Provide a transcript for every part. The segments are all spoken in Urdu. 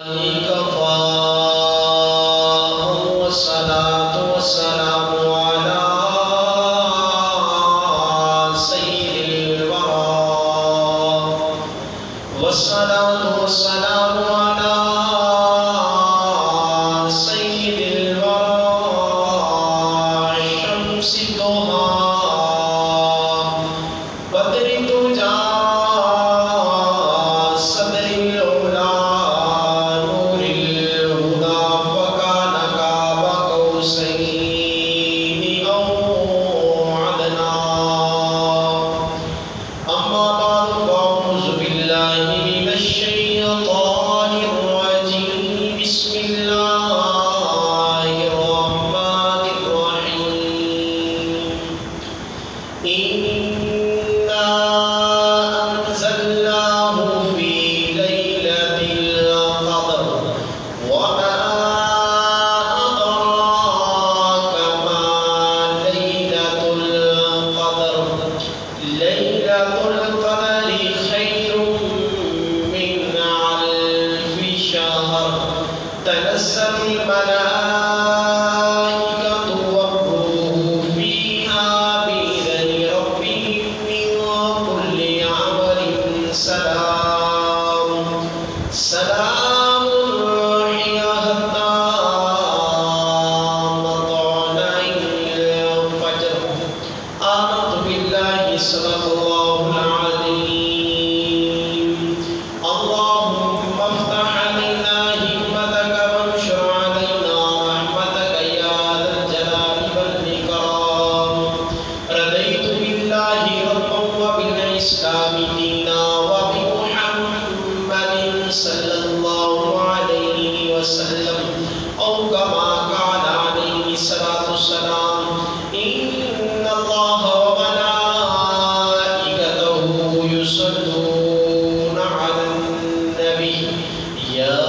كفى والصلاة والسلام على سيد الورى والصلاة والسلام على سيد الورى شمس الضحى بدر الدجى صدر العلا نور الهدى فكان قاب قوسين أو أدنى أما بعد فأعوذ بالله من الشيطان الرجيم بسم الله الرحمن الرحيم إنا أنزلناه في ليلة القدر وما أدراك ما ليلة القدر ليلة القدر خير من ألف شهر تنزل الملائكة والروح فيها بإذن ربهم من كل أمر سلام سلام هي حتى مطلع الفجر آمنت بالله صدق الله العظيم اللهم افتح علينا حكمتك وانشر علينا رحمتك يا ذا الجلال والإكرام رضيت بالله ربا وبالإسلام دينا وبمحمد صلى الله عليه وسلم أو كما قال عليه الصلاة والسلام إن الله وملائكته يصلون على النبي يا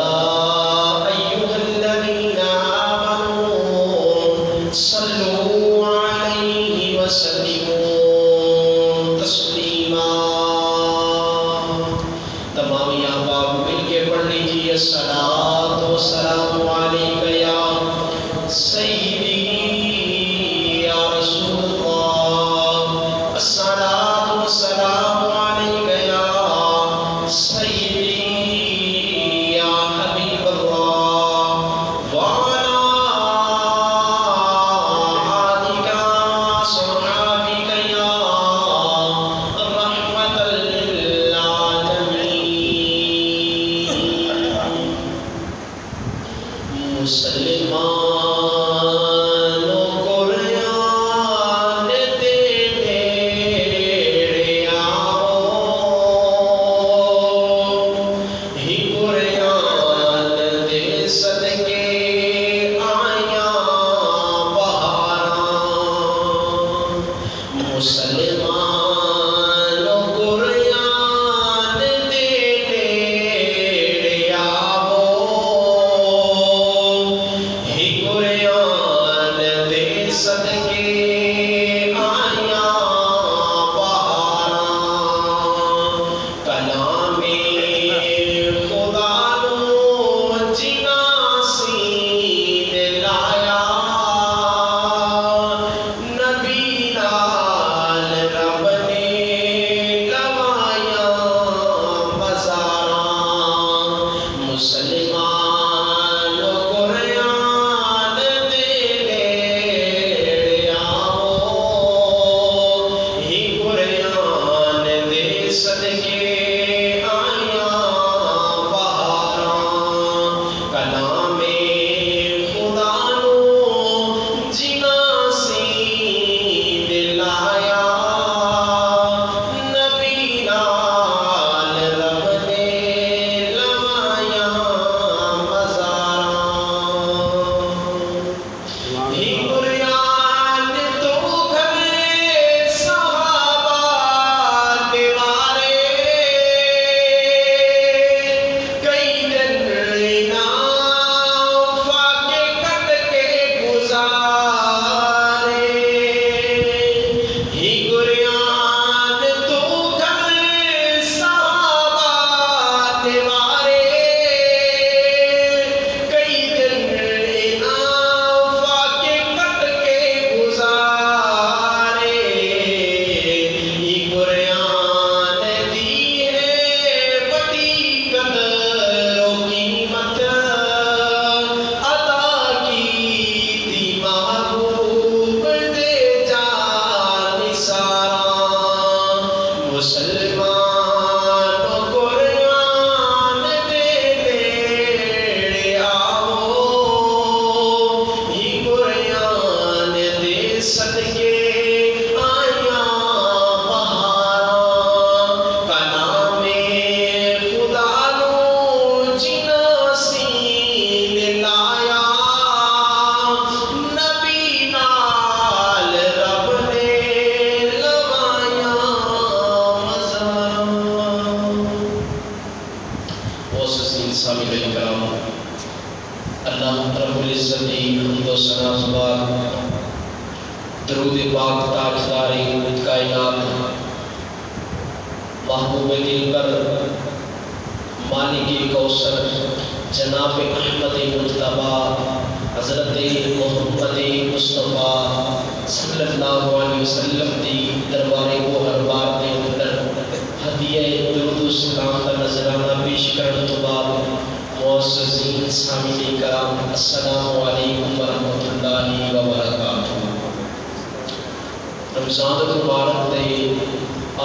أيها الذين آمنوا صلوا عليه وسلموا تسليما تمام یا باپ مل کے پڑھ لیجیے الصلاۃ والسلام علیک یا سیدی یا رسول اللہ الصلاۃ والسلام علیک یا سیدی یا حبیب اللہ وعلی آلک صحابک یا رحمت للعالمین مسلمانوں قرآن دے نیڑے آؤ ہی قرآن دے صدقے آیاں بہاراں مسلمانوں قرآن دے نیڑے آؤ ہی قرآن دے صدقے آیاں بہاراں کلام خدا نو جنا اللہ رب العزت کی حمد و ثنا بعد درود پاک تاجدار کائنات محبوب دلبر مالک کوثر جناب احمد مجتبی حضرت محمد مصطفیٰ صلی اللہ علیہ وسلم دی دربار کو ہر بار دے اندر ہدیہ درود و سلام کا نذرانہ پیش کرنے تو بعد معززین سامعین کرام السلام علیکم ورحمۃ اللہ وبرکاتہ۔ رمضان المبارک دے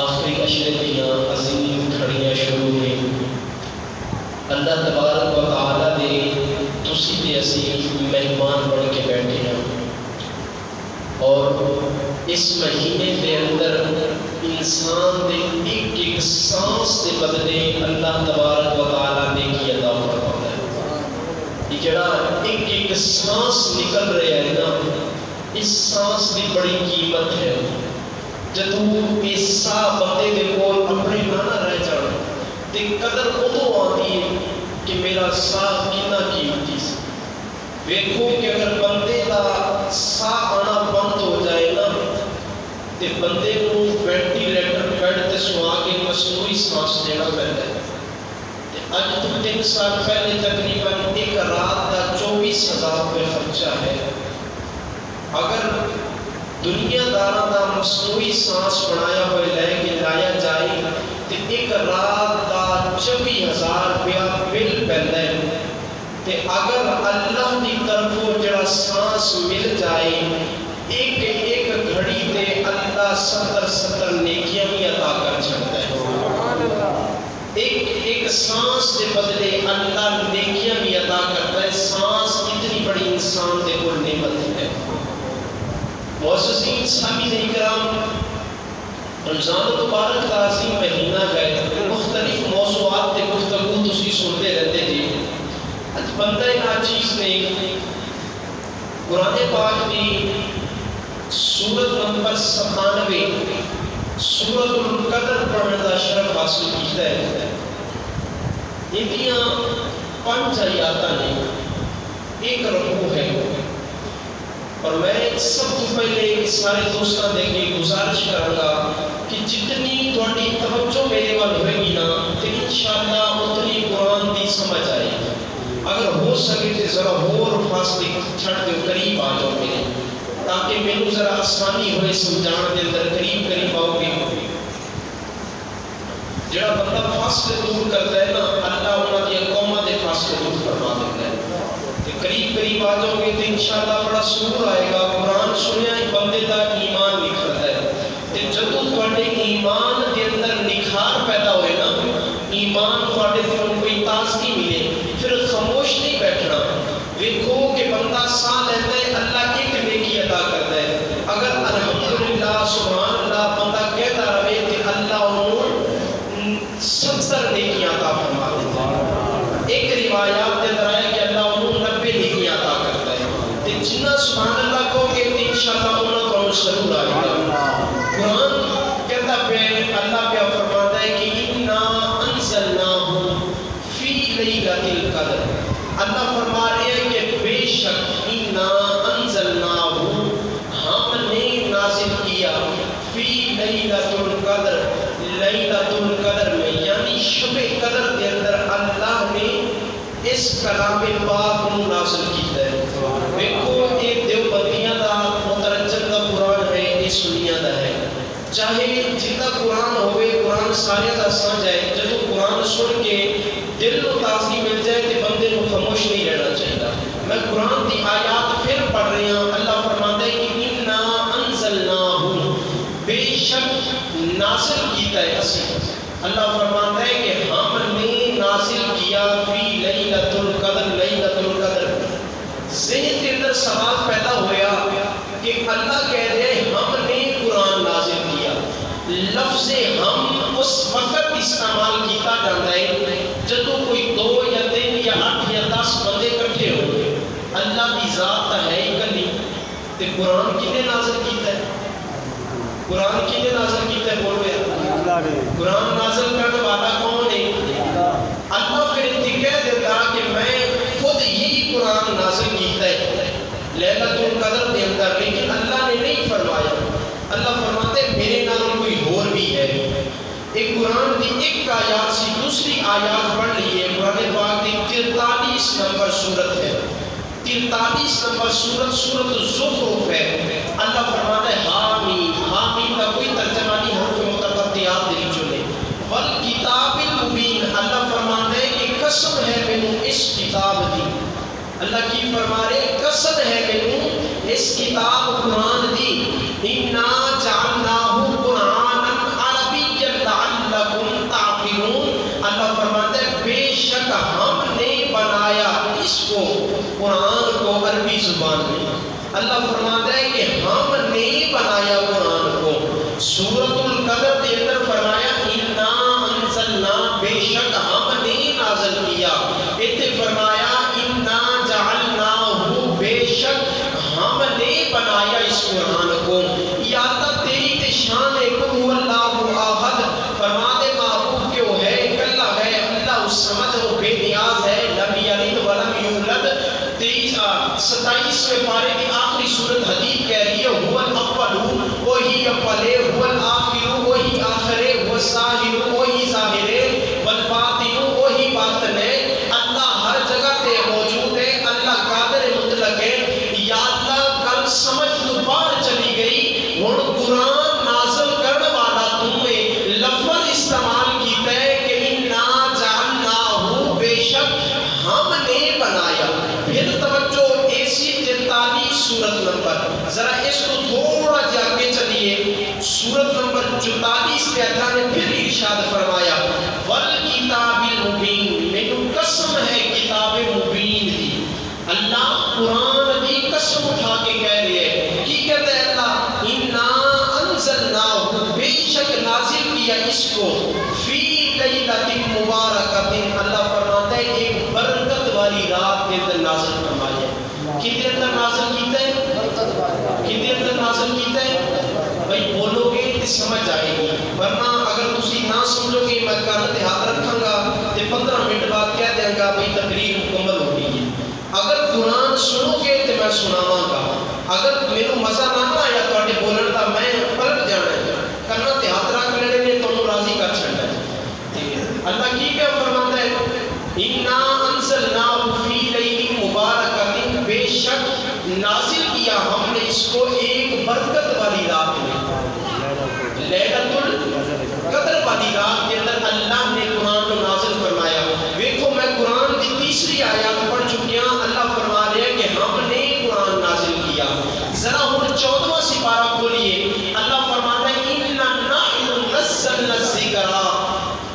آخری عشرے دیاں عظیم کھڑیاں شروع ہیں۔ اللہ تبارک و تعالیٰ دے تسی تے اسی مہمان بن کے بیٹھے ہیں اور اس مہینے دے اندر انسان دے ایک ایک سانس دے بدلے اللہ تبارک و تعالیٰ نے کی عطا فرماتا ہے۔ یہ جڑا ایک ایک سانس نکل رہا ہے نا، اس سانس کی بڑی قیمت ہے۔ جدوں اس سا بندے دے کول اپنے نہ رہ جان تے قدر ادو آتی ہے کہ میرا سا کتنا قیمتی سی۔ ویکھو کہ اگر بندے دا سا آنا بند ہو جائے نا تے بندے کو وینٹیلیٹر بیڈ تے سوا کے مصنوعی سانس دینا پہنتا ہے۔ اج تو 3 سال پہلے تقریباً ایک رات کا 24,000 روپے خرچہ ہے۔ اگر دنیا داراں دا مصنوعی سانس بنایا ہوئے لے کے لایا جائے تو ایک رات کا 24,000 روپیہ بل پہنتا ہے۔ تے اگر اللہ کی طرف جڑا سانس مل جائے ایک ایک گھڑی تے اللہ 70 نیکیاں بھی عطا کر چھڑتا ہے۔ ایک ایک سانس کے بدلے اللہ نیکیاں بھی عطا کرتا ہے۔ سانس اتنی بڑی انسان دے کول نعمت ہے۔ معززین سامعین کرام، رمضان المبارک کا عظیم مہینہ ہے۔ مختلف موضوعات تے گفتگو تسی سنتے رہتے جی۔ اج بندہ ناچیز نے قرآن پاک کی سورت نمبر 97 سورت القدر پڑھنے کا شرف حاصل کیتا ہے۔ یہ 5 آیات نے، ایک رکوع ہے، اور میں سب تو پہلے سارے دوستوں دے کے گزارش کروں گا کہ جتنی تھوڑی توجہ میرے وال ہوئے گی نا تو انشاءاللہ اتنی قرآن دی سمجھ آئے گی۔ اگر ہو سکے تو ذرا اور فاصلے چھڑ دے قریب آ جاؤ میرے، تاکہ میرے ذرا آسانی ہوئے سمجھانے کے اندر قریب آؤ گے۔ جڑا بندہ فاصلے دور کرتا ہے نا، اللہ انہاں دی قوماں دے فاصلے دور فرما دیتا ہے۔ قریب آ جاؤ گے تو انشاءاللہ بڑا سرور آئے گا۔ قرآن سنیا ہی بندے دا ایمان نکھرتا ہے۔ تے جدوں تواڈے ایمان دے اندر نکھار پیدا ہوئے نا، ایمان تواڈے دل کوئی تازگی ملے، پھر خاموش نہیں بیٹھنا۔ ویکھو کہ بندہ سا لیتا ہے، اللہ ایک نیکی عطا کرتا ہے۔ اگر الحمدللہ سبحان اللہ بندہ کہتا رہے کہ اللہ انہوں 70 نیکیاں عطا فرما دیتا ہے۔ ایک روایات دے اندر آیا کہ اللہ انہوں 90 نیکیاں عطا کرتا ہے۔ تے جنہ سبحان اللہ کہو گے تو انشاءاللہ انہوں کو ضرور آئے گا۔ قرآن کہتا پہ اللہ پہ فرماتا ہے کہ اِنَّا أَنزَلْنَاهُ فِي لَيْلَةِ الْقَدْرِ۔ اللہ فرما رہے ہیں کہ بے شک اِنَّا أَنزَلْنَاهُ، ہم نے نازل کیا، فی لیلۃ القدر، لیلۃ القدر میں یعنی شب قدر کے اندر اللہ نے اس کلام پاک کو نازل کیتا ہے۔ دیکھو یہ دیوبندیاں دا مترجم دا قرآن ہے، یہ سنیاں دا ہے۔ چاہے جتنا قرآن ہوئے، قرآن سارے دا سمجھ آئے، جب قرآن سن کے دل کو تازگی مل جائے تو بندے کو خاموش نہیں رہنا چاہیے۔ میں قرآن کی آیات پھر پڑھ رہی ہوں۔ اللہ فرماتا ہے کہ اِنَّا أَنزَلْنَاهُ، بے شک نازل کیتا ہے اسی۔ اللہ فرماتا ہے کہ ہم نے نازل کیا فی لیلۃ القدر، لیلۃ القدر۔ ذہن کے اندر سوال پیدا ہوا کہ اللہ کہہ رہے ہیں ہم نے قرآن نازل کیا۔ لفظ ہم اس وقت استعمال کیتا جاتا ہے جب کوئی 2 یا 3 یا 8 یا 10 بندے کٹھے ہو گئے۔ اللہ کی ذات ہے ہی کلی، تے قرآن کنے نازل کیتا ہے؟ قرآن کنے نازل کیتا ہے؟ بولو یار، قرآن نازل کرنے والا کون ہے؟ اللہ پھر کہہ دیتا کہ میں خود ہی قرآن نازل کیتا ہے لیلۃ القدر کے اندر، لیکن اللہ نے نہیں فرمایا. اللہ فرماتے میرے نام کوئی اور بھی ہے. ایک قرآن کی ایک آیات سی دوسری آیات پڑھ لیے. قرآن پاک کی 43 نمبر سورت ہے، 43 نمبر سورت سورت الزخرف ہے. اللہ فرماتا ہے حامیم. حامیم کا کوئی ترجمہ نہیں، حروف متقطعات دل چلے. والکتاب المبین. اللہ فرماتا ہے کہ قسم ہے مینوں اس کتاب دی. اللہ کی فرما رہے قسم ہے مینوں اس کتاب قرآن دی. انا جعلناہ قرآنا عربیا لعلکم تعقلون. اللہ فرماتا ہے بے شک ہم نے بنایا اس کو، قرآن کو، عربی زبان میں. اللہ فرماتا ہے کہ ہم نے بنایا قرآن کو. سورۃ القدر کے اندر فرمایا انا انزلنا، بے شک ہم نے نازل کیا. اتنے فرمایا انا جعلناہ، بے شک ہم نے بنایا اس قرآن کو. یا تک تیری تے شان ہے قل اللہ احد. فرما دے معبود کہ وہ ہے اکلا ہے، اللہ اس سمجھ وہ بے نیاز ہے. لم یلد ولم یولد. 27ویں پارے کی آخری سورت حدید کہہ رہی ہے هو الاول، وہی اول ہے. هو الآخر، وہی آخر ہے. هو الظاہر، وہی ظاہر ہے. والباطن، وہی باطن ہے. اللہ ہر جگہ تے موجود ہے. اللہ قادر مطلق ہے. یا اللہ کل سمجھ تو باہر چلی گئی. ہن قرآن نازل کرنے والا تمہیں لفظ استعمال کیتا ہے کہ انا جعلناہ، بے شک ہم نے بنایا. پھر توجہ ایسی 43 سورت نمبر، ذرا اس کو تھوڑا جا کے چلیے. سورت نمبر 44 میں اللہ نے پھر ارشاد فرمایا والکتاب المبین. مینوں قسم ہے کتاب مبین دی. اللہ قرآن دی قسم اٹھا کے کہہ رہے ہیں. کی کہتا ہے اللہ انا انزلناہ، بے شک نازل کیا اس کو فی لیلۃ مبارکۃ. اللہ فرماتا ہے ایک برکت والی رات کے اندر نازل فرمایا. کتنے اندر نازل کیتا ہے؟ کتنے اندر نازل کیتا ہے؟ بھائی بولو گے تو سمجھ آئے گی، ورنہ اگر تسی نہ سمجھو گے میں کان تے ہاتھ رکھاں گا تے 15 منٹ بعد کہہ دیں گا بھائی تقریر مکمل ہو گئی ہے. اگر قرآن سنو گے تو میں سناواں گا. اگر میرے مزہ نہ آیا تواڈے بولن دا میں پلٹ جانا ہے، کان تے ہاتھ رکھ لینے نے تانوں راضی کر چھڈنا ہے. اللہ کی پہ فرماتا ہے انا انزلناہ فی لیل مبارکۃ، بے شک نازل کیا ہم نے اس کو ایک برکت والی رات میں، لیلۃ القدر والی رات کے اندر اللہ نے قرآن کو نازل فرمایا. دیکھو میں قرآن کی تیسری آیات پڑھ چکی ہوں. اللہ فرما رہے ہیں کہ ہم نے قرآن نازل کیا. ذرا ہن 14واں سپارہ کھولیے. اللہ فرماتا ہے انا نحن نزلنا الذکر.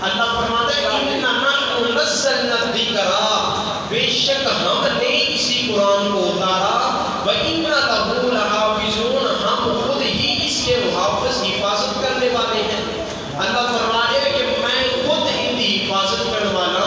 اللہ فرماتا ہے انا نحن نزلنا الذکر، بے شک ہم نے اسی قرآن کو اتارا. وَإِنَّا لَهُ لَحَافِظُونَ، ہم خود ہی اس کے محافظ حفاظت کرنے والے ہیں. اللہ فرما رہے ہیں کہ میں خود ان کی حفاظت کرنے والا.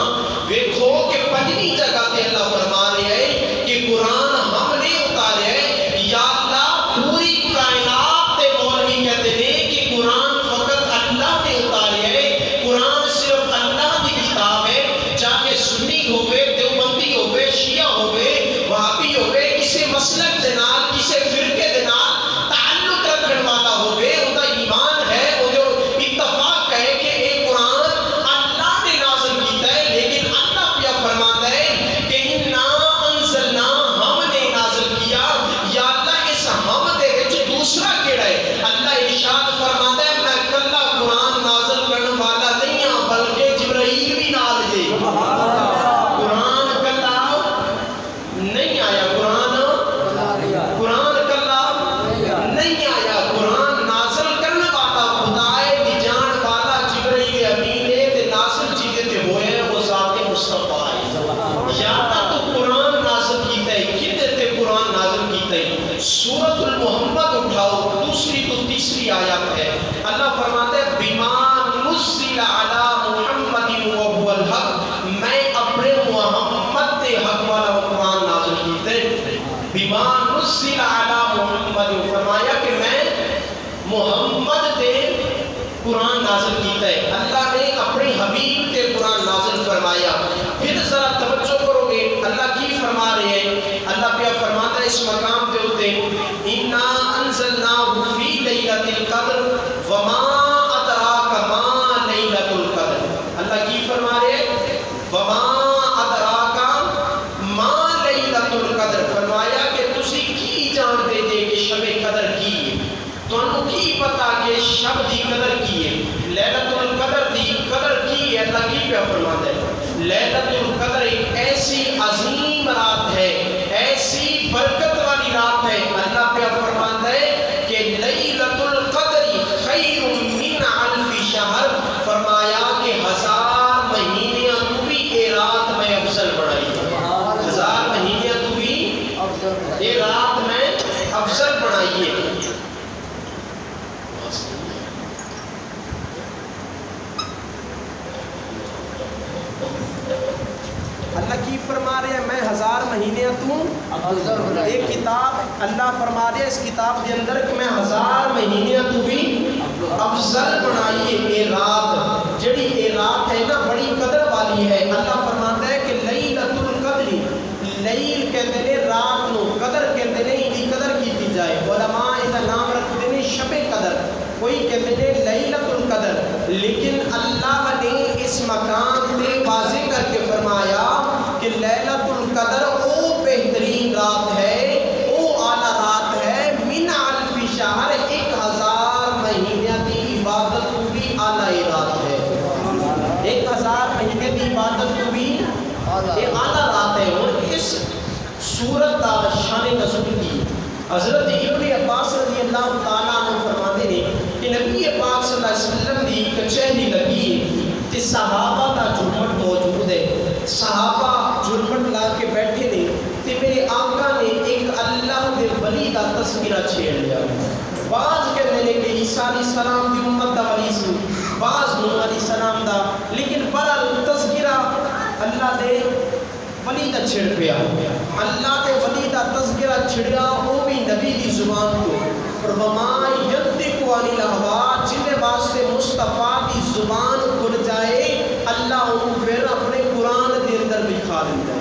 دیکھو کہ 5ویں جگہ تے اللہ فرما رہے ہیں کہ قرآن ہم نے اتارے ہیں. یا اللہ پوری کائنات تے مولوی کہتے ہیں کہ قرآن فقط اللہ نے اتارے ہیں. قرآن صرف اللہ کی کتاب ہے. چاہے سنی ہوئے، دیوبندی ہوئے، شیعہ ہوئے، وہابی ہوئے، کسی مسلک دے نال، کسی فرقے دے نال تعلق رکھنے والا ہوئے، ان کا ایمان ہے وہ جو اتفاق ہے کہ ایک قرآن اللہ نے نازل کیتا ہے. لیکن اللہ کیا فرماتا ہے کہ انا انزلنا، ہم نے نازل کیا. یا اللہ اس ہم دے وچ دوسرا کیڑا ہے؟ اللہ ارشاد فرماتا ہے میں کلا قرآن نازل کرنے والا نہیں ہوں بلکہ جبرائیل بھی نال جے. قرآن کلا نہیں آیا، قرآن کلا نہیں آیا. قرآن نازل کرنے والا خدائے دی جان والا جبرائیل امین ہے تے نازل چیزیں تے ہوئے ہیں وہ ذات مصطفیٰ ہے. یا تو قرآن نازل کیتا ہے، کتے تے قرآن نازل کیتا ہے. سورۃ المحمد اٹھاؤ، دوسری تو تیسری آیت ہے. اللہ فرماتا ہے بما نزل علی محمد وهو الحق، میں اپنے محمد تے حق والا قرآن نازل کیتا ہے. بما نزل علی محمد، فرمایا کہ میں محمد تے قرآن نازل کیتا ہے. اللہ نے اپنے حبیب تے قرآن نازل فرمایا. پھر ذرا توجہ کرو گے اللہ کی فرما رہے ہیں. اللہ ایک کتاب اللہ فرما دے اس کتاب کے اندر کہ میں 1000 مہینے تو بھی افضل بنائیے اے رات جڑی اے رات ہے نا بڑی قدر والی ہے. اللہ فرماتا ہے کہ لیلۃ القدر لیل کہتے ہیں رات نو قدر کہتے ہیں دی قدر کی جائے. علماء اس کا نام رکھتے ہیں شب قدر کوئی کہتے ہیں لیلۃ القدر. لیکن اللہ نے اس مقام پہ واضح کر کے فرمایا کہ لیلۃ القدر او بہترین رات ہے او اعلیٰ رات ہے من الف شہر 1000 مہینے کی عبادت کو بھی اعلیٰ رات ہے. 1000 مہینے کی عبادت کو بھی یہ اعلیٰ رات ہے. اور اس سورت کا شان نزول کی حضرت ابن عباس رضی اللہ تعالیٰ عنہ فرماتے ہیں کہ نبی پاک صلی اللہ علیہ وسلم کی کچہری لگی ہے کہ صحابہ کا جھرمٹ موجود ہے. صحابہ جھرمٹ لا کے بیٹھے نے کہ میرے آقا نے ایک اللہ کے ولی کا تذکرہ چھیڑ لیا. بعض کہتے ہیں کہ عیسیٰ علیہ السلام کی امت کا ولی سی بعض نوح علیہ السلام دا لیکن برال تذکرہ اللہ دے ولی دا چھڑ پیا. اللہ دے ولی دا تذکرہ چھڑیا وہ بھی نبی دی زبان کو. اور وما ینطق عن الہوا جن واسطے مصطفیٰ کی زبان کھل جائے اللہ ان پھر اپنے قرآن دے اندر لکھا دیتا ہے.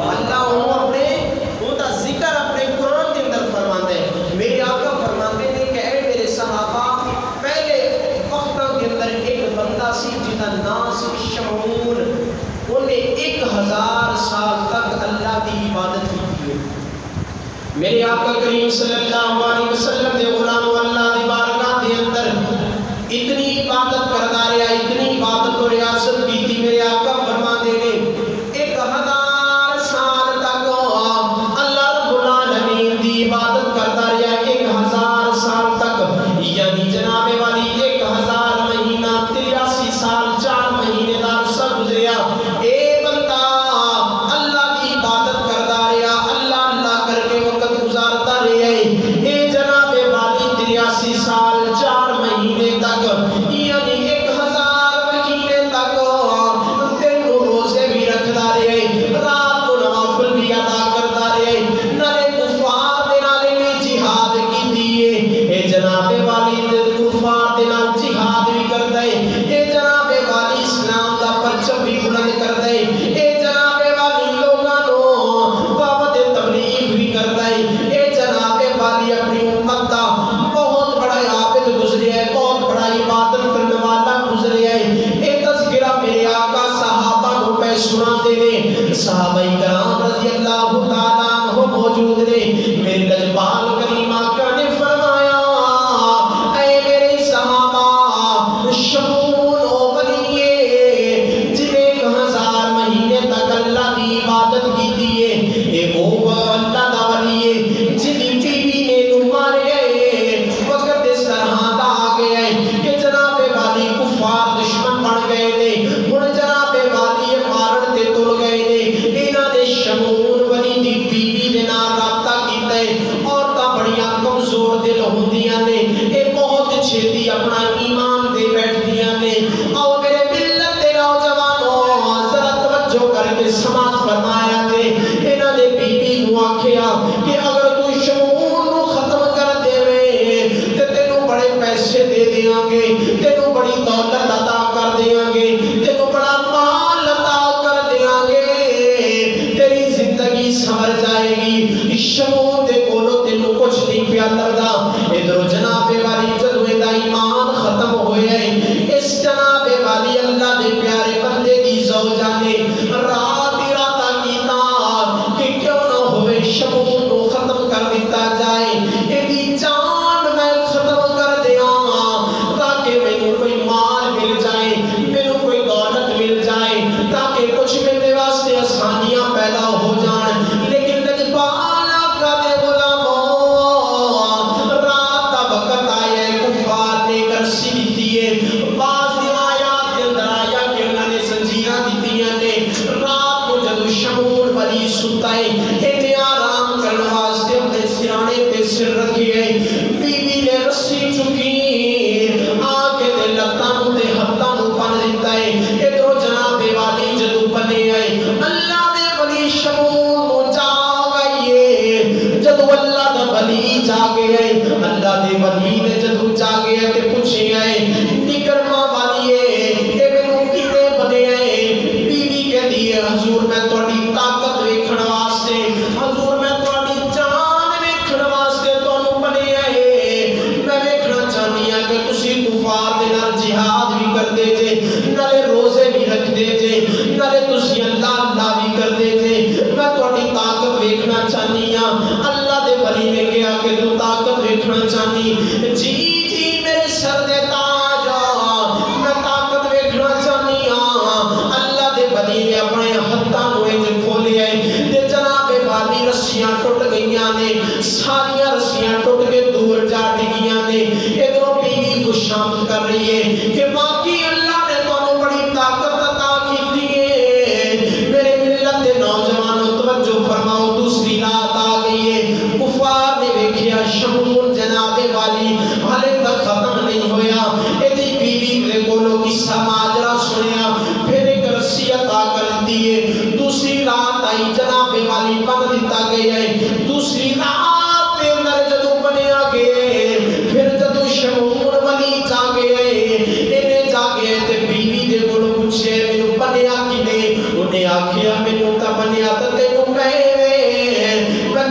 اللہ ان اپنے ان کا ذکر اپنے قرآن دے اندر فرماتا ہے. میرے آقا فرماتے ہیں کہ اے میرے صحابہ پہلے وقتوں کے اندر ایک بندہ سی جنہ نام سی شمعون انہیں 1000 سال تک اللہ کی عبادت کی. میرے آقا کریم صلی اللہ علیہ وسلم دے غلام اللہ دی بارگاہ دے اندر اتنی عبادت کرتا رہا اتنی عبادت و ریاست کی تھی. میرے آقا فرماتے ہیں 1000 سال تک اللہ رب العالمین دی عبادت کرتا رہا 1000 سال تک یعنی جناب والی 1000 مہینہ 83 سال 4 مہینے کا عرصہ گزریا. اے بندہ اللہ کی عبادت کرتا رہا اللہ اللہ کر کے وقت گزارتا رہا. اے جناب والی 83 سال 4 مہینے تک یعنی 1000 مہینے تک دن روزے بھی رکھتا رہا رات کو نوافل بھی ادا کرتا رہا نالے کفار دے نالے بھی جہاد کی دیئے. اے جناب والی کفار دے نال جہاد بھی کرتا ہے. اے جناب والی اسلام دا پرچم بھی بلند کرتا ہے. اے جناب والی لوگاں نو دعوت تبلیغ بھی کرتا ہے. اے جناب والی اپنی امت دا بہت بڑا عابد گزریا ہے بہت بڑا عبادت کرنے والا گزریا ہے. اے تذکرہ میرے آقا صحابہ کو پہ سناتے ہیں. صحابہ کرام رضی اللہ تعالیٰ عنہ موجود نے. میرے لجپال کریم آقا نے فرمایا اے میرے صحابہ شمعون او ولی جنہیں 1000 مہینے تک اللہ کی عبادت کی دیئے. اے وہ اللہ دا ولی ہے جنہیں بیوی نے نو مارے وقت اس طرح دا آگے کہ جناب والی کفار دشمن بن گئے نے. ان جناب والی مارن تے تل گئے نے. انہاں نے شمعون ولی دی بیوی دے نال رابطہ کیتا ہے. عورتاں بڑیاں کمزور دل ہوندیاں نے اے بہت چھیتی اپنا ایمان دے بیٹھدیاں نے. اور میرے ملت دے نوجوانوں ذرا توجہ کر کے سماعت فرمایا تے انہاں نے بیوی نو آکھیا کہ اگر تو شمعون نو ختم کر دے تے تینوں بڑے پیسے دے دیاں گے تینوں بڑی دولت عطا کر دیاں گے تینوں بڑا مال عطا کر دیاں گے تیری زندگی سنور جائے گی. شمعون دے کولو تینوں کچھ نہیں پیا لگدا. ادھر جناب والی جدوں دا ایمان ختم ہویا ہے اس جناب والی اللہ دے پیارے بندے دی زوجہ نے رات ارادہ کیتا کہ کیوں نہ ہوئے شمعون کو ختم کر دیتا جائے. ایدی جان میں ختم کر دیاں تاکہ میں کوئی مال مل جائے میں کوئی دولت مل جائے تاکہ کچھ میرے واسطے آسانیاں پیدا ہو جائیں. لیکن لجپال آقا دے غلاموں رات دا وقت آیا ہے کفار نے کرسی دیتی ہے. بعض روایات کے اندر آیا کہ انہوں نے زنجیراں دیتیاں نے. رات کو جدو شمعون ولی ستا ہے انہیں آرام کرنے واسطے اپنے سرانے پہ سر رکھی ہے. بیوی نے رسی چکی آگے دے لتانوں دے ہتانوں پن دیتا ہے. ادھر جناب والی جدو بنے آئے اللہ دے ولی شمعون جاگ آئیے جاگے آئے اللہ دے ولی نے جدو جاگے آئے تے پوچھے آئے نکرما والی اے میں کیتے بنے آئے بیوی کہہ دی حضور میں تہاڈی طاقت ویکھن واسطے حضور میں تہاڈی جان ویکھن واسطے تانوں بنے آئے میں ویکھنا چاہنی ہاں کہ تسی کفار دے نال جہاد بھی کردے جے نالے روزے بھی رکھدے جے نالے تسی اللہ اللہ بھی کردے جے میں تہاڈی طاقت ویکھنا چاہنی ہاں اللہ دے ولی نے کہا کہ تو طاقت ویکھنا چاہنی جی جی میرے سر دے تاج میں طاقت ویکھنا چاہنی ہاں اللہ دے ولی نے اپنے ہتھاں نوں انج کھولیا تے جناب والی رسیاں ٹوٹ گئیاں نے ساریاں رسیاں ٹوٹ کے دور جا ڈگیاں نے ادھروں بیوی کو شامل کر رہی ہے کہ باقی اللہ نے تانوں بڑی طاقت عطا کی ہے میرے ملت دے نوجوانوں توجہ فرماؤ دوسری رات آ گئی ہے کفار نے ویکھیا شمون جناب والی حالے تک ختم نہیں ہویا ایدی بیوی دے کولوں قصہ ماجرا سنیا پھر ایک رسی عطا کر دی ہے دوسری رات آئی جناب والی بن دیتا گیا ہے دوسری رات دے اندر جدو بنیا گئے پھر جدو شمون والی جاگے انہیں جاگے تے بیوی دے کولوں پوچھے مینوں بنیا کنے انہیں آکھیا مینوں تا بنیا تے تینوں میں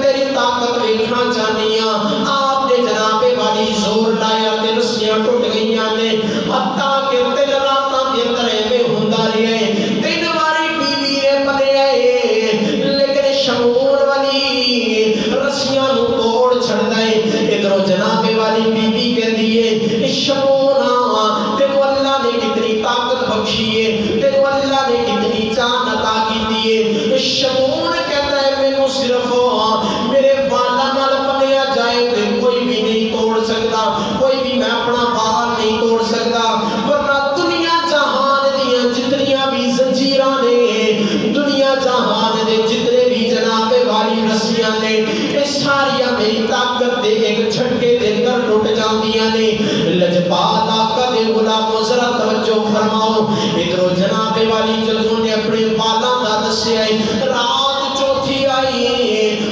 تیری طاقت ویکھنا چاہنی ہاں آپ نے جناب والی زور لایا تے رسیاں ٹوٹ گئیاں نے حتیٰ کہ 3 راتاں دے اندر ایویں ہوندا رہیا ہے 3 واری بیوی نے بنیا ہے لیکن شمون والی رسیاں نوں توڑ چھڑدا ہے ادھروں جناب والی بیوی کہندی ہے شمونا تینوں اللہ نے کتنی طاقت بخشی ہے تینوں اللہ نے کتنی جان عطا کی ہے شمون کہتا ہے مینوں صرف میرے والا نال بنیا جائے تے کوئی بھی نہیں توڑ سکتا کوئی بھی میں اپنا بال نہیں توڑ سکتا ورنہ دنیا جہان دیاں جتنیاں بھی زنجیراں نے دنیا جہان دے جتنے بھی جناب والی رسیاں نے اے ساریاں میری طاقت دے ایک جھٹکے دے اندر ٹوٹ جاندیاں نے لجپال آقا دے غلامو ذرا توجہ فرماؤ ادھروں جناب والی جدوں نے اپنے بالاں دا دسیا رات چوتھی آئی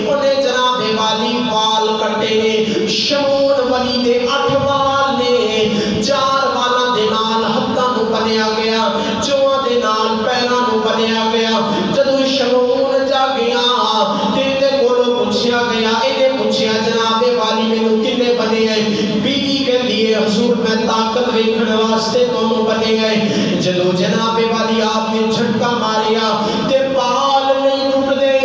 انہیں جناب والی وال کٹے نے شمون ولی دے 8 وال نے 4 والاں دے نال ہتھاں نوں بنیا گیا 4 دے نال پیراں نوں بنیا گیا جدوں شمون جا گیا تے کولوں پوچھیا گیا انہیں پوچھیا جناب والی مینوں کنے بنے ہیں بیوی کہندی ہے حضور میں طاقت ویکھن واسطے تانوں بنے ہیں جدوں جناب والی آپ نے جھٹکا ماریا تے بال نہیں ٹوٹدے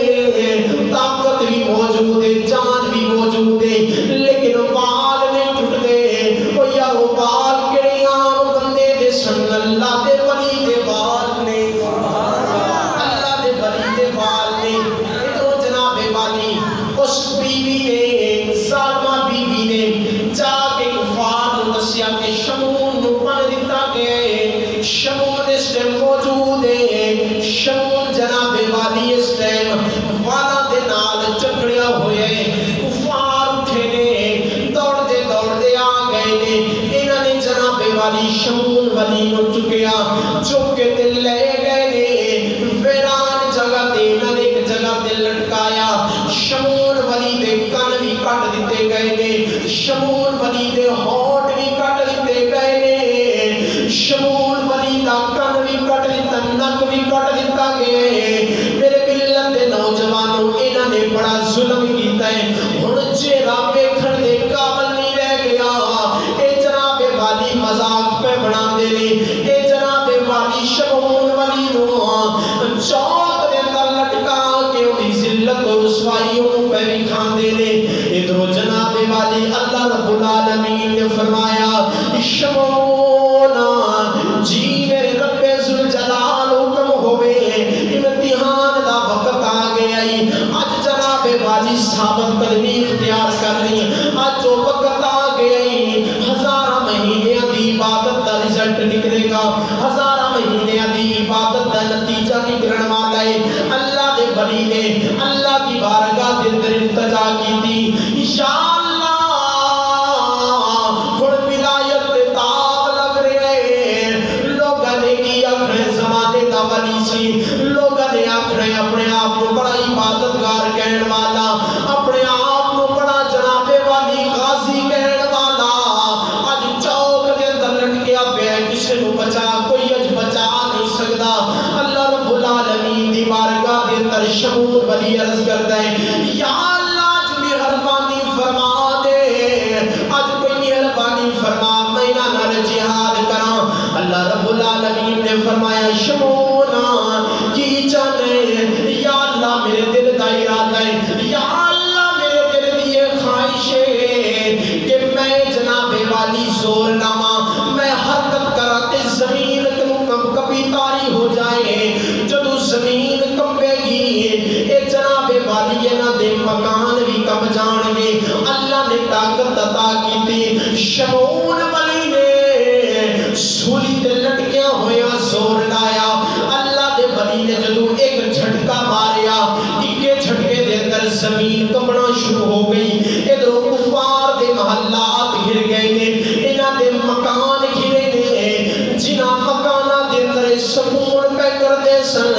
طاقت بھی موجود ہے جان بھی موجود ہے لیکن بال نہیں ٹوٹدے او یا وہ بال کڑے عام بندے دے سن اللہ دے ولی دے بال نے اللہ دے ولی دے بال نے ادھروں جناب والی اس بیوی نے ظالمہ بیوی نے جا کے کفار نوں دسیا کہ شمون نوں بن دتا گیا ہے شمون اس ٹائم موجود ہے شمون جناب والی اس ٹائم والا دے نال چکڑیا ہوئے کفار اٹھے نے دوڑ دے آ گئے نے انہاں نے جناب والی شمون ولی نوں چکیا چک کے تے لے گئے نے ویران جگہ تے انہاں نے ایک جگہ تے لٹکایا شمون ولی دے کن بھی کٹ دتے گئے نے شمون ولی دے ہونٹ بھی کٹ دتے گئے نے شمون ولی دا کن بھی کٹ دتا نک بھی کٹ دتا گیا میرے ملت دے نوجوانوں انہاں نے بڑا ظلم کیتا ہے ہن چہرہ ویکھن دے قابل نہیں رہ گیا اے جناب والی مذاق پہ بناندے نے اے جناب والی شمون ولی نوں چوک دے اندر لٹکا کے اودی ذلت اور رسوائیوں پہ بھی کھاندے نے ادھروں جناب والی اللہ رب العالمین نے فرمایا شمون جی میرے رب ذوالجلال حکم ہوئے امتحان دا وقت آ گیا اج جناب والی ثابت قدمی اختیار کرنی اج جو وقت آ گیا 1000 مہینے دی عبادت دا رزلٹ نکلے گا 1000 مہینے دی عبادت دا نتیجہ نکلن والا ہے اللہ دے ولی نے اللہ کی بارگاہ دے اندر التجا کی انشاءاللہ ہن ولایت دے تاب لگ رہے لوگاں نے کی اپنے زمانے دا ولی سی لوگاں نے اپنے آپ کو بڑا عبادت گار کہن والا اپنے آپ کو بڑا جناب والی ولی عرض کرتا ہے یا اللہ آج مہربانی فرما دے، آج کوئی مہربانی فرما میں نال جہاد کراں۔ اللہ رب العالمین نے فرمایا شمونا کی چاہنے یا اللہ میرے دل دا ارادہ ہے، یا اللہ میرے دل دی یہ خواہش ہے کہ میں جناب والی زور لاواں، میں حرکت کرا تے زمین کبھی تاری ہو جائے، جدو زمین کمبے گی اے جناب والی انہاں دے مکان بھی کب جان گے۔ اللہ نے طاقت عطا کی تھی، شمعون ولی نے سولی تے لٹکیاں ہویا زور لایا، اللہ دے ولی نے جدو ایک جھٹکا ماریا، اکے جھٹکے دے اندر زمین کمبنا شروع ہو گئی، ادھر کفار دے محلات گر گئے نے، انہاں دے مکان گرے نے، جنہاں مکانہ دے اندر سکون پہ کر دے سن،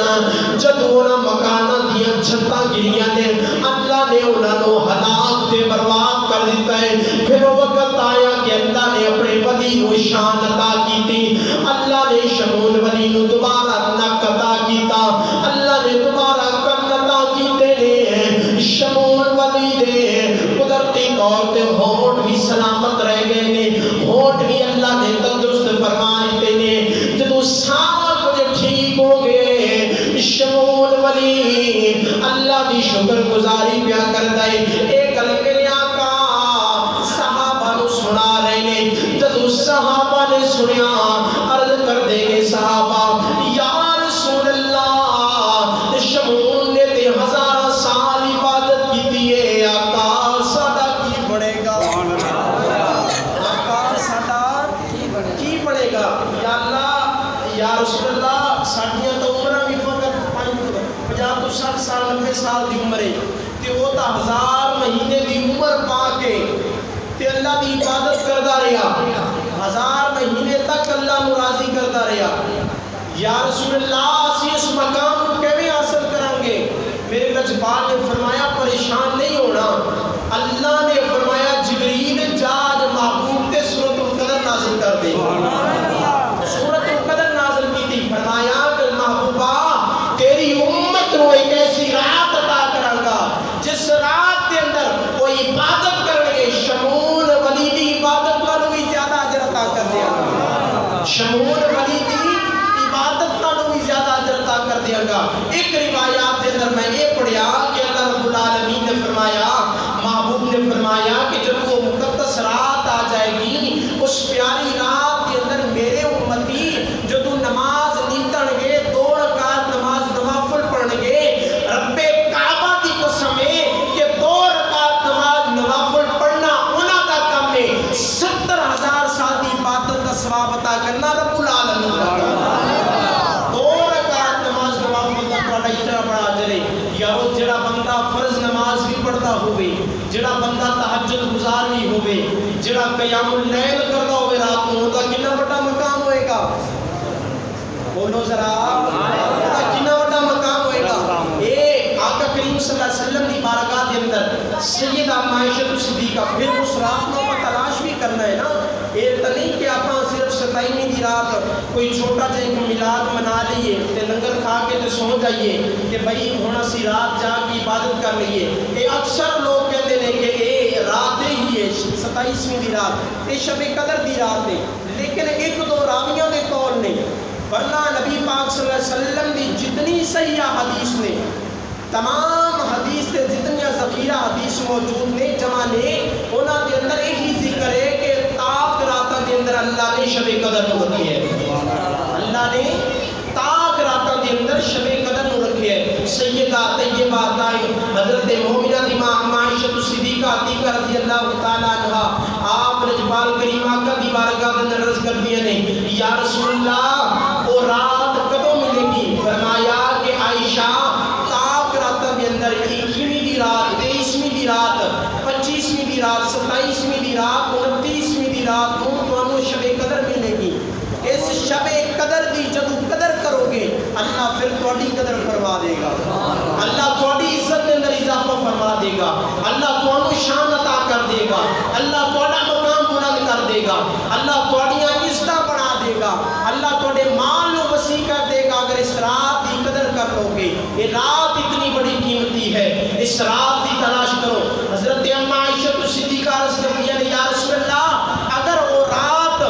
جدو انہاں مکانہ دیا چھتا گریاں نے، اللہ نے انہاں نو ہلاک دے برباد کر دیتا ہے۔ پھر وقت آیا کہ اللہ نے اپنے ولی نو شان عطا کی تھی، اللہ نے شمعون ولی نو دوبارہ نک عطا کیتا، اللہ نے دوبارہ کن عطا کیتے نے، شمعون ولی دے قدرتی طور تے ہونٹ بھی سلامت رہ گئے نے، ہونٹ بھی اللہ نے تندرست فرمائے نے، جدو سارا کچھ ٹھیک ہو گئے، شمعون ولی اللہ دی شکر گزاری پیا کرتا ہے۔ ایک گل میرے آقا صحابہ نو سنا رہے نے، جدو صحابہ نے سنیا عرض کر دے گے صحابہ یا رسول اللہ شمعون نے تے ہزارہ سال عبادت کی دیئے، آقا ساڈا کی بڑے گا، آقا ساڈا کی بڑے گا، یا اللہ یا رسول اللہ ساڈیاں تو عمرہ بھی فقط 50 تو 60 سال 90 سال دی عمر ہے، تے وہ تا 1000 مہینے دی عمر پا کے تے اللہ دی عبادت کردا رہیا، 1000 مہینے تک اللہ نو راضی کردا رہیا، یا رسول اللہ اسی اس مقام کو کیویں حاصل کریں گے؟ میرے لجپال نے فرمایا پریشان نہیں ہونا، اللہ نے فرمایا جبریل جاج محبوب تے سورۃ القدر نازل کر دے، سورۃ القدر نازل کی تھی، فرمایا کہ محبوبہ تیری امت نو ایک ایسی رات عطا کراں گا جس رات کے اندر وہ عبادت کریں گے، شمعون ولی دی عبادت نالوں بھی زیادہ اجر عطا کر دیا گا، شمعون ولی دی عبادت نالوں بھی زیادہ اجر عطا کر دیا گا۔ ایک روایات کے اندر میں یہ پڑھیا کہ اللہ رب العالمین نے فرمایا، محبوب نے فرمایا کہ جب وہ مقدس رات آ جائے گی، اس پیاری رات کے اندر میرے امتی جدو نماز نیتن گے، 2 رکعت نماز نوافل پڑھن گے، رب کعبہ دی قسم ہے کہ 2 رکعت نماز نوافل پڑھنا انہاں دا کام ہے، 70,000 سال دی عبادت کا ثواب عطا کرنا رب العالمین کا، 2 رکعت نماز نوافل دا بڑا اتنا بڑا اجر ہے۔ یا وہ جڑا بندہ فرض نماز بھی پڑھتا ہوئے، جڑا بندہ تہجد گزار بھی ہوئے، جڑا قیام اللیل کرتا ہوئے رات کو، ہوتا کتنا بڑا مقام ہوئے گا؟ بولو ذرا کتنا بڑا مقام ہوئے گا؟ اے آقا کریم صلی اللہ علیہ وسلم دی بارگاہ کے اندر سیدہ عائشہ صدیقہ، پھر اس رات کو تلاش بھی کرنا ہے نا، یہ تو نہیں کہ آپ صرف 27ویں دی رات کوئی چھوٹا جہا میلاد منا لئیے تے لنگر کھا کے تے سو جائیے کہ بھائی ہن اسی رات جا کے عبادت کر لئیے۔ یہ اکثر لوگ کہتے ہیں کہ یہ رات ہی ہے 27ویں دی رات، یہ شب قدر دی رات ہے، لیکن ایک دو راویوں کے قول نے، ورنہ نبی پاک صلی اللہ علیہ وسلم دی جتنی صحیح حدیث نے، تمام حدیث سے جتنی ذخیرہ حدیث موجود نے جمع نے، انہاں دے اندر یہی ذکر ہے کہ تاک راتاں دے اندر اللہ نے شب قدر نو رکھی ہے، اللہ نے تاک راتاں دے اندر شب قدر نو رکھی ہے۔ سیدہ طیبہ طاہرہ حضرت مومنہ دی ماں عائشہ صدیقہ عتیقہ رضی اللہ تعالی عنہا آپ رجبال کریم آقا دی بارگاہ کے اندر عرض کر دیا نے، یا رسول اللہ وہ رات کدوں ملے گی؟ فرمایا کہ عائشہ تاک راتاں دے اندر 21ویں دی رات، 23ویں دی رات، 25ویں دی رات، 27ویں دی رات، 29ویں دی رات کو تمہیں شب قدر ملے گی۔ اس شب قدر دی جدو قدر کرو گے اللہ پھر تھوڑی قدر فرما دے گا، اللہ تھوڑی عزت کے اندر اضافہ فرما دے گا، اللہ تھوڑی شان عطا کر دے گا، اللہ تھوڑا مقام بلند کر دے گا، اللہ تھوڑیاں عزتاں بنا دے گا، اللہ تھوڑے مال نو وسیع کر دے گا اگر اس رات کی قدر کر لو گے۔ یہ رات اتنی بڑی قیمتی ہے، اس رات کی تلاش کرو۔ حضرت اما عائشہ صدیقہ عرض کرتی ہے یا رسول اللہ اگر وہ رات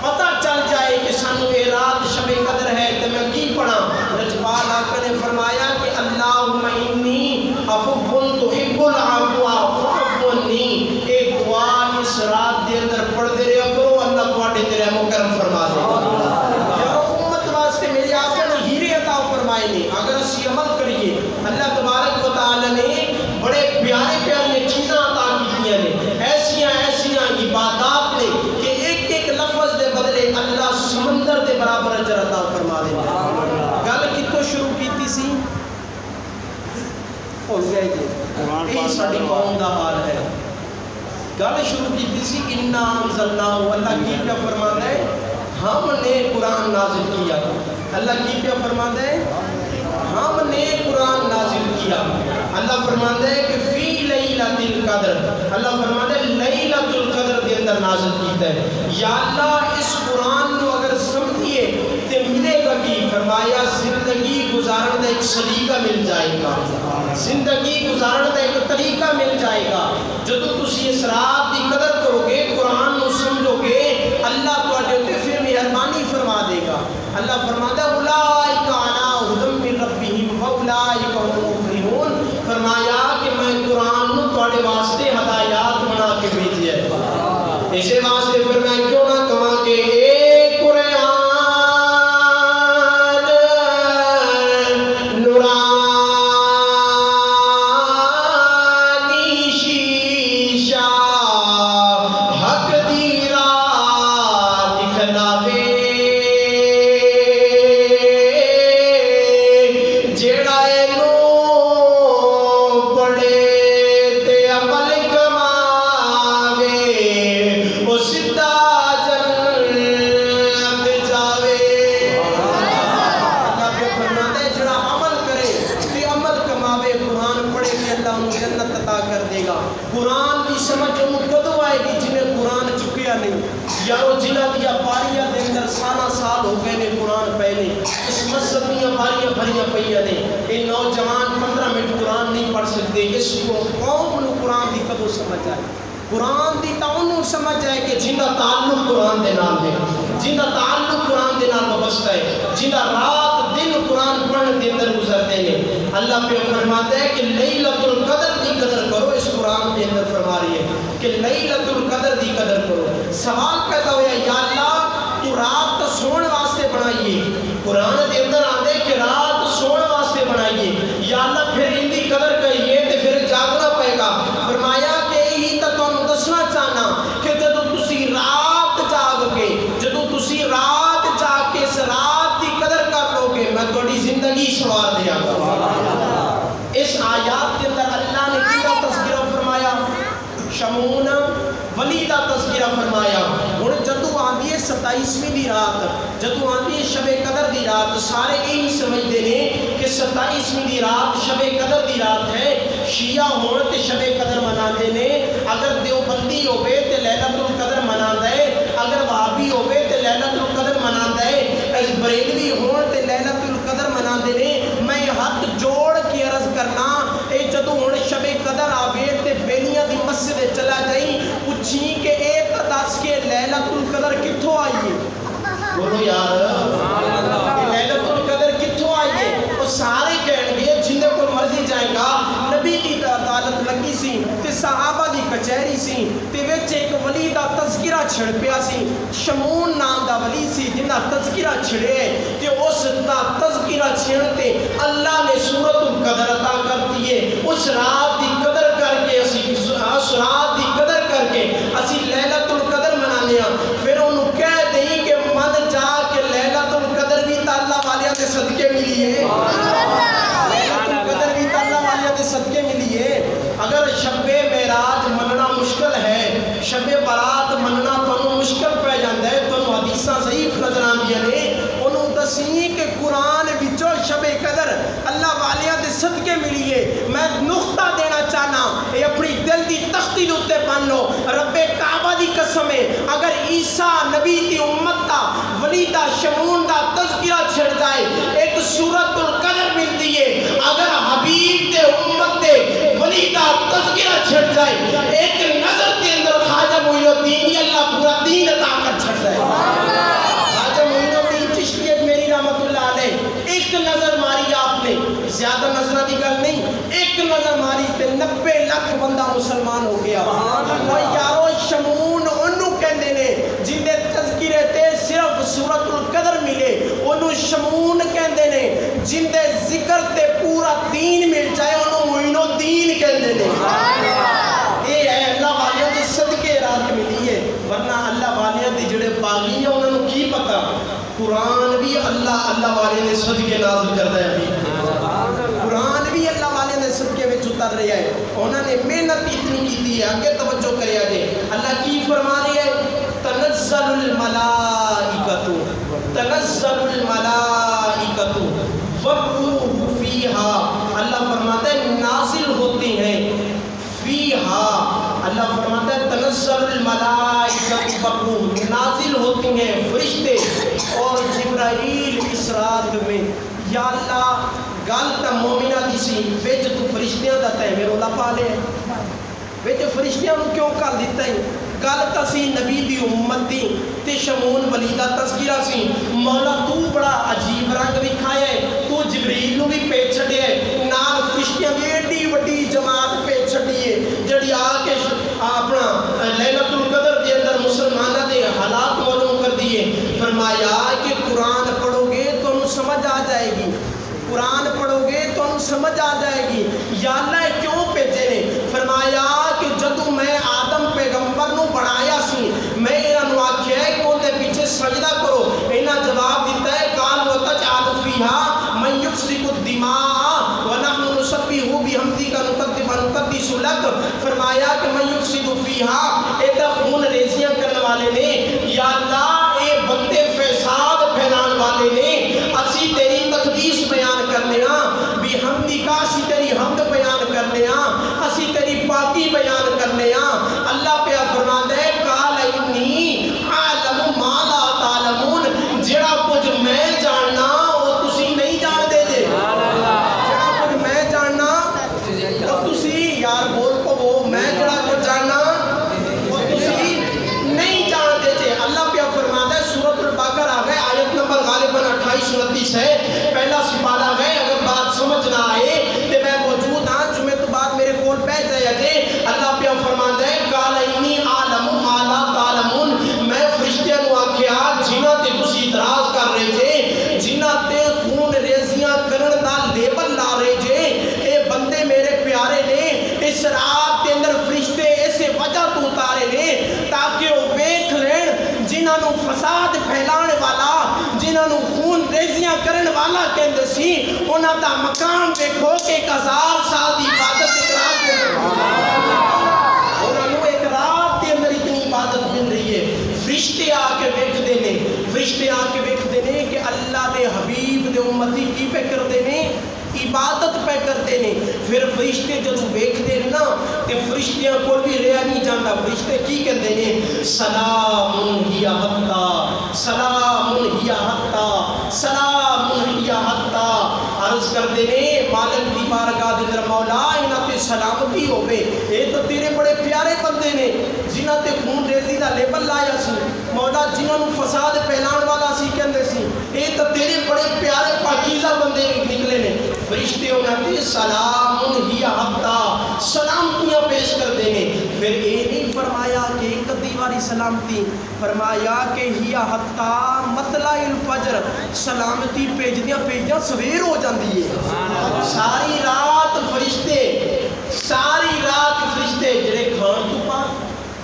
پتہ چل جائے کہ سانو یہ رات شب قدر ہے تو میں کی پڑھا؟ رجپال آقا نے فرمایا کہ اللہم انی عفو تحب العفو فاعف عنی، اے دعا اس رات دے اندر پڑھتے رہا کرو، اللہ تواڈے تے رحم و کرم فرما دے گا۔ یار امت واسطے میرے آقا نے ہیرے عطا فرمائے نے، اگر اسی عمل کریے اللہ تبارک و تعالی نے بڑے پیارے پیاری چیزاں عطا کیتیاں نے، ایسیاں ایسیاں عبادات نے کہ ایک ایک لفظ دے بدلے اللہ سمندر دے برابر اجر عطا فرما دے گا۔ گل کتوں شروع کیتی سی؟ بھول گئے جی، یہ ساری قوم دا حال ہے۔ گل شروع کیتی سی انا انزلناہ، اللہ کی کیا فرماتا ہے؟ ہم نے قرآن نازل کیا۔ اللہ کی کیا فرماتا ہے؟ ہم نے قرآن نازل کیا۔ اللہ فرماتا ہے کہ فی لیلۃ القدر، اللہ فرماتا ہے لیلۃ القدر کے اندر نازل کیتا ہے۔ یا اللہ اس قرآن کو اگر سمجھیے تو ملے گا کی؟ فرمایا زندگی گزارن کا ایک سلیقہ مل جائے گا، زندگی گزارن کا ایک طریقہ مل جائے گا۔ جدو تسی اس رات کی قدر کرو گے، قرآن کو سمجھو گے، اللہ تواڈے تے پھر مہربانی فرما دے گا۔ اللہ فرماتا ہے اولئک علی ھدی من ربہم واولئک هم المفلحون، فرمایا کہ میں قرآن کو تواڈے واسطے ہدایات بنا کے بھیجیا ہے۔ اسی واسطے پھر میں کیوں نہ کہاں کہ اے قرآن قرآن دی تعلق سمجھ جائے کہ جنہ تعلق قرآن دے نام ہے، جنہ تعلق قرآن دے نام وابستہ ہے، جنہ رات دن قرآن پڑھنے کے اندر گزرتے ہیں۔ اللہ پہ فرماتا ہے کہ لیلۃ القدر دی قدر کرو، اس قرآن کے اندر فرما رہی ہے کہ لیلۃ القدر دی قدر کرو۔ سوال پیدا ہوا یا اللہ تو رات تو سونے واسطے بنائیے، قرآن کے اندر آتے کہ رات سونے واسطے بنائیے، یا اللہ پھر ان دی قدر کریے تو پھر جاگنا پائے گا۔ فرمایا کہ یہی تو تمہیں دسنا چاہنا کہ جدو تسی رات جاگ کے، جدو تسی رات جاگ کے اس رات کی قدر کر لو گے، میں تھوڑی زندگی سوار دیا گا۔ اس آیات کے اندر اللہ نے کیا تذکرہ فرمایا؟ شمعون ولی دا تذکرہ فرمایا۔ ہن جدو آندی ہے 27ویں دی رات، جدو آندی ہے شب قدر دی رات، سارے یہی سمجھتے ہیں کہ 27ویں دی رات شب قدر دی رات ہے۔ شیعہ ہون تے شب قدر مناتے نے، اگر دیوبندی ہوئے تے لیلۃ القدر مناتا ہے، اگر وہابی ہوئے تے لیلۃ القدر مناتا ہے، بریلوی ہون تے لیلۃ القدر مناتے نے۔ میں ہاتھ جوڑ کے عرض کرنا اے جدو ہن شب قدر آوے تے بیلیاں دی مسجد چلا جائیں، پوچھی کہ اے تا دس کے لیلۃ القدر کتھوں آئیے؟ بولو یار لیلۃ القدر کتھوں آئیے؟ وہ سارے کہیں گے جنہیں کو مرضی جائے گا، نبی دی عدالت لگی سی تے صحابہ دی کچہری سی تے وچ ایک ولی دا تذکرہ چھڑ پیا سی، شمعون نام دا ولی سی جنہ تذکرہ چھڑے تے اس دا تذکرہ چھڑتے اللہ نے سورۃ القدر عطا کر دیے۔ اس رات دی قدر کر کے اس رات دی قدر کر کے اسی لیلۃ القدر منانے ہاں۔ پھر انہوں کہہ دیں کہ من جا کے لیلۃ القدر بھی تا اللہ والیاں دے صدقے ملی ہے، لیلۃ القدر بھی تا اللہ والیاں دے صدقے ملی ہے۔ اگر شب معراج مننا مشکل ہے، شب برات مننا تو مشکل پہ جاندہ ہے، تو حدیثاں ضعیف نظر آندیاں نے، انہوں دسیں کہ قرآن وچوں شب قدر اللہ والیاں دے صدقے ملی ہے۔ میں نقطہ دینا چاہنا، اے اپنی دل دی تختی دوتے بن لو، رب کعبہ دی قسم ہے اگر عیسیٰ نبی دی امت دا ولی دا شمعون دا تذکرہ چھڑ جائے ایک سورۃ القدر ملتی ہے، اگر حبیب دے 90 ਲੱਖ ਬੰਦਾ ਮੁਸਲਮਾਨ ਹੋ ਗਿਆ ਉਹ ਯਾਰੋ ਸ਼ਮੂਨ ਉਹਨੂੰ ਕਹਿੰਦੇ ਨੇ ਜਿੰਦੇ ਤਜ਼ਕਿਰੇ ਤੇ ਸਿਰਫ ਸੂਰਤੁਲ ਕਦਰ ਮਿਲੇ ਉਹਨੂੰ ਸ਼ਮੂਨ ਕਹਿੰਦੇ ਨੇ ਜਿੰਦੇ ਜ਼ਿਕਰ ਤੇ ਪੂਰਾ ਦੀਨ ਮਿਲ ਜਾਏ ਉਹਨੂੰ ਮੁਇਨੁੱਦੀਨ ਕਹਿੰਦੇ ਨੇ ਇਹ ਹੈ ਅੱਲਾਹ ਵਾਲਿਆਂ ਦੇ ਸਦਕੇ ਰਾਤ ਮਿਲੀ ਹੈ ਵਰਨਾ ਅੱਲਾਹ ਵਾਲਿਆਂ ਦੇ ਜਿਹੜੇ ਬਾਗੀ ਆ ਉਹਨਾਂ ਨੂੰ ਕੀ ਪਤਾ قرآن بھی اللہ والے نے صدقے نازل کرتا ہے قرآن بھی اللہ والے نے صدقے میں اتر رہا ہے انہوں نے محنت اتنی کی ہے آگے توجہ کرے آگے اللہ کی فرما رہی ہے تنزل الملائکۃ والروح فیہا اللہ فرماتا ہے نازل ہوتے ہیں فیہا اللہ فرماتا ہے تنزل الملائکۃ والروح نازل ہوتی ہیں فرشتے اور جبرائیل اس رات میں یا اللہ گل تا مومنہ دی سی وچ تو فرشتیاں دا تے میرے اللہ پا لے وچ فرشتیاں نو کیوں کر دیتا ہے گل تا سی نبی دی امت دی تے شمون ولی دا تذکرہ سی مولا تو بڑا عجیب رنگ دکھایا ہے تو جبریل نو بھی پیچ چھڈیا ہے نال فرشتیاں دی ایڈی وڈی جماعت پیچ چھڈی ہے جڑی آ کے اپنا لیلۃ القدر دے اندر مسلماناں دے حالات معلوم کر دیے فرمایا کہ قرآن پڑھو گے تو انہوں سمجھ آ جائے گی قرآن پڑھو گے تو انہوں سمجھ آ جائے گی یا اللہ کیوں پیجے نے فرمایا کہ جدو میں آدم پیغمبر نو بنایا سی میں انہوں آکھیا ہے کہ ان دے پیچھے سجدہ کرو انہاں جواب دیتا ہے قال وتجعل فیہا من یفسد الدماء ونحن نسبح بحمدک نقدس لک فرمایا کہ من یفسد فیہا اے تے خون ریزیاں کرنے والے نے یا اللہ اے بندے فساد پھیلان والے نے اسی تیری تقدیس بیان کرنے ہاں بحمدک اسی تیری حمد بیان کرنے ہاں اسی تیری پاکی بیان کرنے ہاں اللہ پہ فرماتا ہے قال انی اعلم ما لا تعلمون جڑا کچھ میں جاننا وہ تسی نہیں جان دے جے جڑا کچھ میں جاننا وہ تسی یار بول کو وہ میں جڑا کچھ جاننا وہ تسی نہیں جان دے جے اللہ پہ فرماتا ہے سورۃ البقرہ آ گئے آیت نمبر غالباً 28-29 ہے پہلا سپارہ گئے اگر بات سمجھ نہ آئے تو میں موجود ہاں جمعے تو بعد میرے کول بیٹھ جائے گے اللہ پہ فرماتا ہے قال انی اعلم ما لا تعلمون میں فرشتیاں نو آکھیا جنہاں تے تسی اعتراض کر رہے جے جنہاں تے خون ریزیاں کرن دا لیبل لا رہے جے اے بندے میرے پیارے نے اس رات کے اندر فرشتے ایسے وجہ تو اتارے نے تاکہ وہ ویکھ لین جنہاں نو فساد پھیلانے والا جنہاں نو خون ریزیاں کرن والا کہندے سی انہاں دا مقام دیکھو کہ 1000 سال دی عبادت اقرار کرتے انہاں نو ایک رات کے اندر اتنی عبادت مل رہی ہے فرشتے آ کے ویکھدے نے فرشتے آ کے ویکھدے نے کہ اللہ دے حبیب دے امتی کی پہ کردے نے عبادت پہ کرتے نے پھر فرشتے جدو ویکھدے نا کہ فرشتیاں کو بھی رہا نہیں جانتا فرشتے کی کہتے ہیں سلام ہی حتی سلام ہی حتی سلام ہی حتی عرض کرتے ہیں مالک دی بارگاہ دے اندر مولا انہاں تے سلامتی ہوے اے تو تیرے بڑے پیارے بندے نے جنہاں تے خون ریزی دا لیبل لایا سی مولا جنہاں نو فساد پھیلان والا سی کہندے سی اے تو تیرے بڑے پیارے پاکیزہ بندے نکلے نے فرشتے انہاں تے سلام ہی حتی سلامتیاں پیش کر دینے پھر اے نہیں فرمایا کہ ایک دیواری سلامتی فرمایا کہ ہی حتی مطلع الفجر سلامتی پیجدیاں سویر ہو جاندی ہے ساری رات فرشتے جڑے کھان تو پا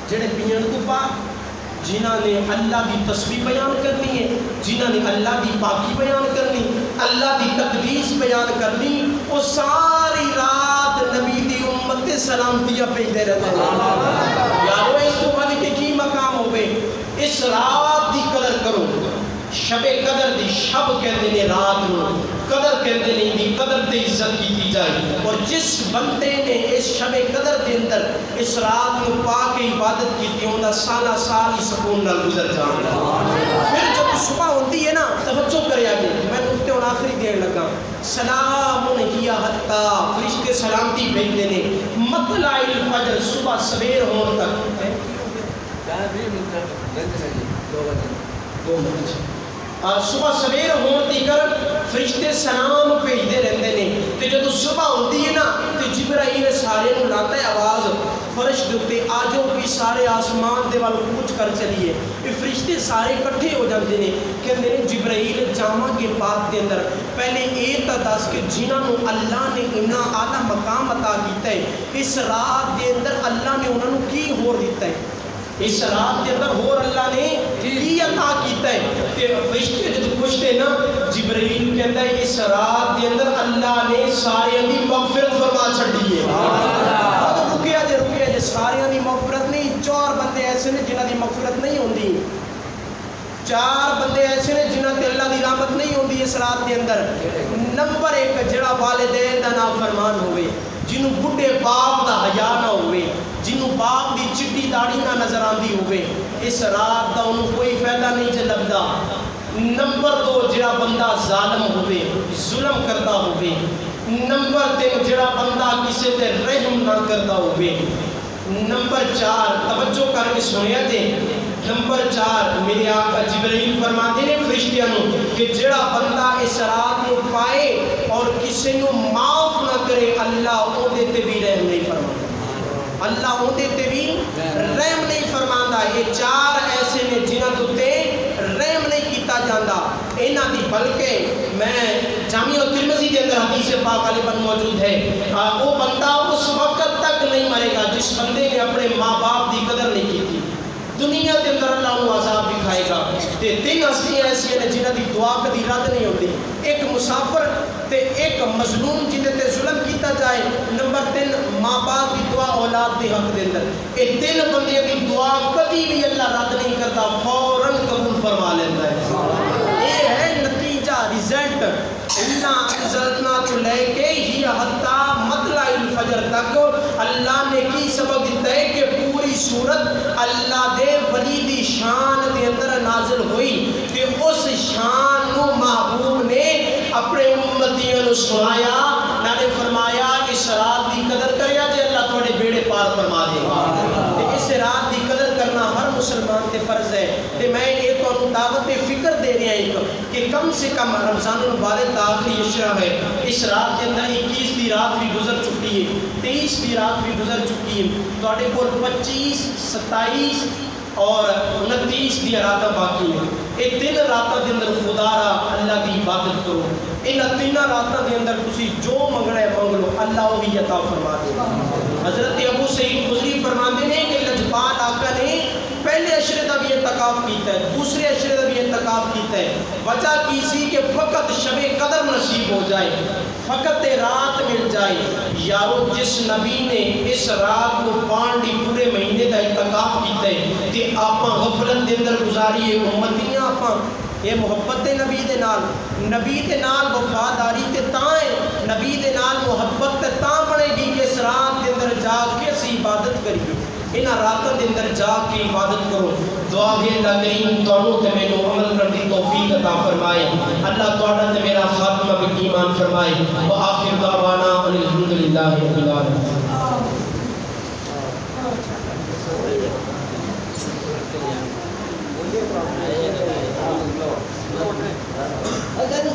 جڑے پیان تو پا جنہاں نے اللہ دی تسبیح بیان کرنی ہے جنہاں نے اللہ دی پاکی بیان کرنی اللہ دی تقدیس بیان کرنی وہ ساری رات نبی دی امت تے سلامتیاں بھیجتے رہتے ہیں یارو اس کو بعد کہ کی مقام ہوئے اس رات دی قدر کرو شب قدر دی شب کہتے ہیں رات نو قدر کہتے ہیں دی قدر تے عزت کی جائے اور جس بندے نے اس شب قدر دے اندر اس رات کو پا کے عبادت کی تھی انہا سالہ سال سکون نال گزر جانا پھر جب صبح ہوتی ہے نا توجہ کرے آگے میں نکتے ان آخری دیر لگا سلام ہی حتی فرشتے سلامتی بھیجتے نے مطلع الفجر صبح سویر ہون تک 2 بجے صبح سویر ہون تیکر فرشتے سلام بھیجتے رہتے ہیں تے جدو صبح ہوتی ہے نا تو جبرائیل سارے نو لاتا ہے آواز فرش دے آجو بھی سارے آسمان دے والوں کوچ کر چلیے یہ فرشتے سارے کٹھے ہو جاتے ہیں کہتے ہیں جبرائیل جامع کے پاک دے اندر پہلے یہ تو دس کہ جنہوں اللہ نے اتنا اعلیٰ مقام عطا کیتا ہے اس رات دے اندر اللہ نے انہوں کی ہور دیتا ہے اس رات کے اندر ہور اللہ نے کی عطا کیتا ہے کہ فرشتے جب پوچھتے نا جبرائیل کہتا ہے اس رات کے اندر اللہ نے سارے دی مغفرت فرما چھڑی ہے رکیا جے سارے دی مغفرت نہیں 4 بندے ایسے نے جنہاں دی مغفرت نہیں ہوندی 4 بندے ایسے نے جنہاں تے اللہ دی رحمت نہیں ہوندی اس رات کے اندر نمبر 1 جڑا والدین دا نافرمان ہوئے جنوں بڈھے باپ دا حیا نہ ہوئے جنوں باپ دی چٹی داڑھی نہ نظر آندی ہوئے اس رات دا انہوں کوئی فائدہ نہیں جے لگدا نمبر 2 جڑا بندہ ظالم ہوئے ظلم کرتا ہوئے نمبر 3 جڑا بندہ کسی تے رحم نہ کرتا ہوئے نمبر 4 توجہ کر کے سنیا جے نمبر 4 میرے آقا جبرائیل فرماتے ہیں فرشتیاں کہ جڑا بندہ اس رات کو پائے اور کسی نو معاف نہ کرے اللہ او دیتے بھی رحم نہیں فرماتا اللہ او دیتے بھی رحم نہیں فرماتا یہ 4 ایسے نے جنہاں تو تے رحم نہیں کیتا جاندہ انہاں دی بلکہ میں جامعہ ترمذی کے اندر حدیث پاک غالباً موجود ہے وہ بندہ اس وقت تک نہیں مرے گا جس بندے نے اپنے ماں باپ دی قدر نہیں کی تھی دنیا کے اندر اللہ انہوں عذاب بھی کھائے گا تے 3 ہستیاں ایسی ہیں جنہاں دی دعا کدی رد نہیں ہوتی ایک مسافر تے ایک مظلوم جنہیں تے ظلم کیتا جائے نمبر 3 ماں باپ کی دعا اولاد دے حق دے اندر یہ 3 بندے کی دعا کبھی بھی اللہ رد نہیں کرتا فوراً قبول فرما لیتا ہے یہ ہے نتیجہ رزلٹ اللہ انزلنا تو لے کے ہی حتی مطلع الفجر تک اللہ نے کی سبب دیتا ہے کہ پوری صورت اللہ دے ولی دی شان دے اندر نازل ہوئی کہ اس شان نو محبوب نے اپنے امتیوں نو سنایا نالے فرمایا اس رات دی قدر کریا جے اللہ تھوڑے بیڑے پار فرما دے گا اس رات دی قدر کرنا ہر مسلمان تے فرض ہے تے میں یہ تو انہوں دعوت فکر دے رہے ہیں کہ کم سے کم رمضان المبارک آخری عشرہ ہے اس رات کے اندر 21 دی رات بھی گزر چکی ہے 23 دی رات بھی گزر چکی ہے توڑے کو 25 27 اور 29 دی راتاں باقی ہیں یہ 3 راتاں دے اندر خدا را اللہ کی عبادت کرو ان 3 راتاں دے اندر تسی جو منگنا ہے منگ لو اللہ وہی عطا فرما دے گا حضرت ابو سعید خدری فرماتے ہیں کہ لجپال آقا نے پہلے عشرے دا بھی اعتکاف کیتا ہے دوسرے عشرے دا بھی اعتکاف کیتا ہے وجہ کیسی کہ فقط شب قدر نصیب ہو جائے فقط رات مل جائے یارو جس نبی نے اس رات کو پانڈی پورے مہینے دا اعتکاف کیتا ہے کہ آپاں غفلت دے اندر گزاری امتیاں آپاں یہ محبت نبی دے نال وفاداری تے تاں ہے نبی دے نال محبت تے تاں بنے گی کہ اس رات دے اندر جا کے اسی عبادت کریے انہاں راتوں دے اندر جا کے عبادت کرو دعا ہے اللہ کریم تانوں تے مینوں عمل کرنے دی توفیق عطا فرمائے اللہ تہاڈا تے میرا خاتمہ بھی ایمان فرمائے وآخر دعوانا الحمدللہ رب العالمین اگر